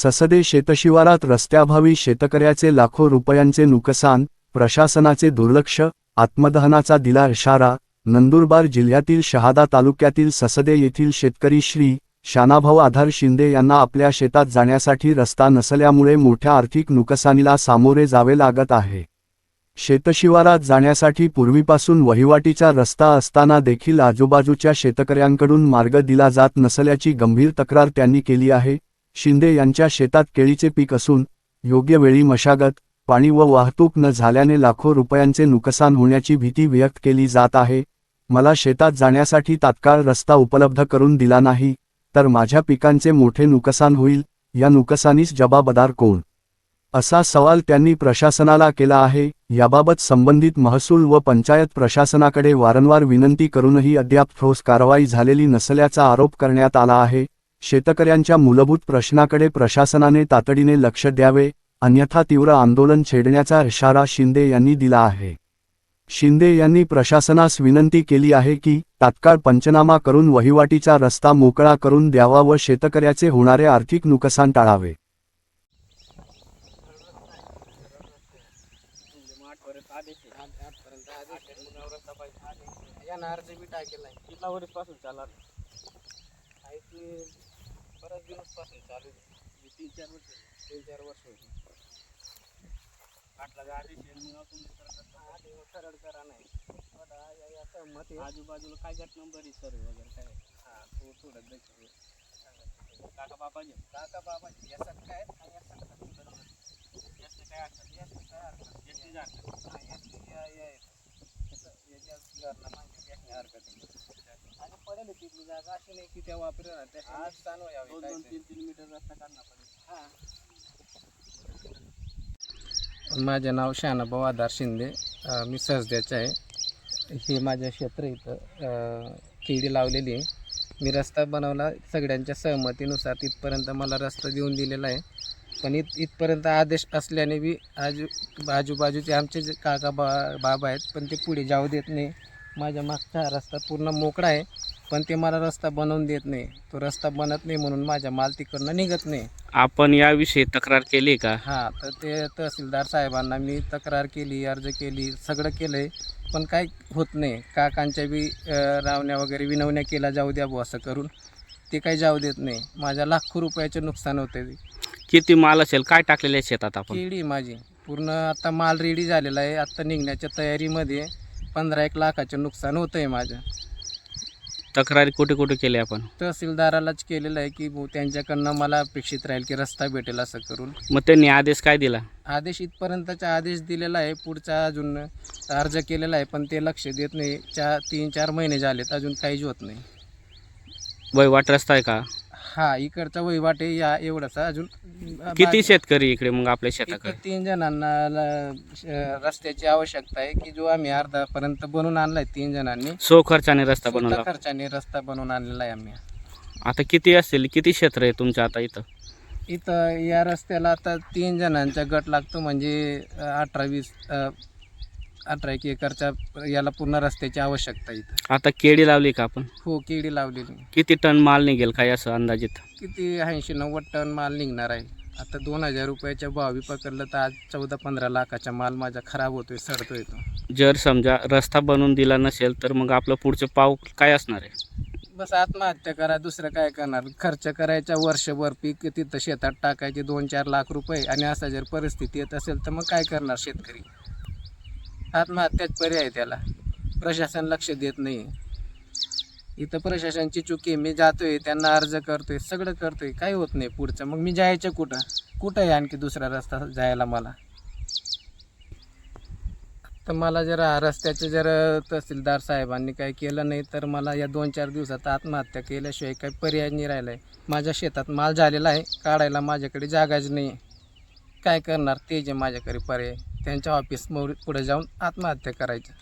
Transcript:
ससदे शेतशिवारात रस्त्याअभावी शेतकऱ्याचे लाखो रुपयांचे नुकसान, प्रशासनाचे दुर्लक्ष, आत्मदहनाचा दिला इशारा. नंदुरबार जिल्ह्यातील शहादा तालुक्यातील ससदे येथील शेतकरी श्री. शानाभाऊ आधार शिंदे यांना आपल्या शेतात जाण्यासाठी रस्ता नसल्यामुळे मोठ्या आर्थिक नुकसानीला सामोरे जावे लागत आहे. शेतशिवारात जाण्यासाठी पूर्वीपासून वहिवाटीचा रस्ता असताना देखील आजूबाजूच्या शेतकऱ्यांकडून मार्ग दिला जात नसल्याची गंभीर तक्रार त्यांनी केली आहे. शिंदे यांच्या शेतात केळीचे पीक असून योग्य वेळी मशागत, पाणी व वाहतूक न झाल्याने लाखो रुपयांचे नुकसान होण्याची भीती व्यक्त केली जात आहे. मला शेतात जाण्यासाठी तात्काळ रस्ता उपलब्ध करून दिला नाही तर माझ्या पिकांचे मोठे नुकसान होईल. या नुकसानीस जबाबदार कोण, असा सवाल त्यांनी प्रशासनाला केला आहे. याबाबत संबंधित महसूल व पंचायत प्रशासनाकडे वारंवार विनंती करूनही अद्याप ठोस कारवाई झालेली नसल्याचा आरोप करण्यात आला आहे. शेतकऱ्यांच्या मूलभूत प्रश्नाकडे प्रशासनाने तातडीने लक्ष द्यावे, अन्यथा तीव्र आंदोलन छेडण्याचा इशारा शिंदे यांनी दिला आहे. शिंदे यांनी प्रशासनास विनंती केली आहे की तात्काळ पंचनामा करून वहिवाटीचा रस्ता मोकळा करून द्यावा व शेतकऱ्याचे होणारे आर्थिक नुकसान टाळावे. बऱ्याच दिवस पासून चालू आहे. 3-4 वर्ष आठला आदेश मग आपण सरळ करा नाही सहमत आजूबाजूला काय गट नंबर आहे सर वगैरे काय. हां तो थोडं काका बाबाजी यासाठी काय आणि यासाठी काय असतात याची आणि पडेल तिथली जागा अशी नाही की त्या वापरेल आज चालू यावे 2-3 मीटर रस्ता काढणं पडेल. हां. माझे नाव शानाभाऊ आधार शिंदे, मी ससद्याचे आहे. हे माझं क्षेत्र इथं केळी लावलेली आहे. मी रस्ता बनवला सगळ्यांच्या सहमतीनुसार. तिथपर्यंत मला रस्ता देऊन दिलेला आहे. पण इथपर्यंत आदेश असल्याने बी आजूबाजूचे आमचे जे काका बाबा आहेत पण ते पुढे जाऊ देत नाही. माझ्या मागचा रस्ता पूर्ण मोकळा आहे पण ते मला रस्ता बनवून देत नाही. तो रस्ता बनत नाही म्हणून माझ्या माल तिकडनं निघत नाही. आपण याविषयी तक्रार केली का? हां, तर ते तहसीलदार साहेबांना मी तक्रार केली, अर्ज केली, सगळं केलं आहे पण काय होत नाही. काकांच्या बी रावण्या वगैरे विनवण्या केल्या जाऊ द्या बुवा असं करून, ते काही जाऊ देत नाही. माझ्या लाखो रुपयाचे नुकसान होते. किती माल असेल, काय टाकलेले आहे शेतात आपण? केळी माझी पूर्ण आता माल रेडी झालेला आहे. आत्ता निघण्याच्या तयारीमध्ये 15-1 लाखाचे नुकसान होतं आहे माझं. तक्रारी कुठे कुठे केली आपण? तहसीलदारालाच केलेलं आहे की त्यांच्याकडनं मला अपेक्षित राहील की रस्ता भेटेल असं करून. मग त्यांनी आदेश काय दिला? आदेश इथपर्यंतचा आदेश दिलेला आहे. पुढचा अजून अर्ज केलेला आहे पण ते लक्ष देत नाही. 3-4 महिने झालेत अजून काहीच होत नाही. वहिवाट रस्ता आहे का? हा, इकडचा वहिवाट आहे या एवढाचा. अजून किती शेतकरी इकडे मग आपल्या शेताकडे? 3 जणांना रस्त्याची आवश्यकता आहे की जो आम्ही अर्धापर्यंत बनवून आणलाय. 3 जणांनी सो खर्चाने रस्ता बनवला. खर्चाने रस्ता बनवून आणलेला आहे आम्ही. आता किती असतील, किती क्षेत्र आहे तुमचं आता इथं या रस्त्याला आता 3 जणांचा गट लागतो म्हणजे 18-20 एकरच्या याला पूर्ण रस्त्याची आवश्यकता इथं. आता केळी लावली का आपण? हो, केळी लावलेली. किती टन माल निघेल काय असं अंदाजित? किती 80-90 टन माल निघणार आहे. आता 2000 रुपयाच्या भावी पकडलं तर आज 14-15 लाखाचा माल माझा खराब होतोय, सडतोय तो. जर समजा रस्ता बनवून दिला नसेल तर मग आपलं पुढचं पाव काय असणार आहे? बस आत्महत्या करा, दुसरं काय करणार. खर्च करायचा वर्षभर पीक तिथं शेतात टाकायचे 2-4 लाख रुपये आणि असा जर परिस्थिती येत असेल तर मग काय करणार शेतकरी? आत्महत्याच पर्याय त्याला. प्रशासन लक्ष देत नाही. इथं प्रशासनाची चुकी. मी जातोय, त्यांना अर्ज करतोय, सगळं करतोय, काही होत नाही पुढचं. मग मी जायचं कुठं आहे आणखी दुसरा रस्ता जायला मला? तर मला जर रस्त्याचे जर तहसीलदार साहेबांनी काही केलं नाही तर मला या 2-4 दिवसात आत्महत्या केल्याशिवाय काही पर्याय नाही राहिला आहे. माझ्या शेतात माल झालेला आहे, काढायला माझ्याकडे जागाच नाही. काय करणार? ते जे माझ्याकडे पर्याय त्यांच्या ऑफिस पुढे जाऊन आत्महत्या करायचं.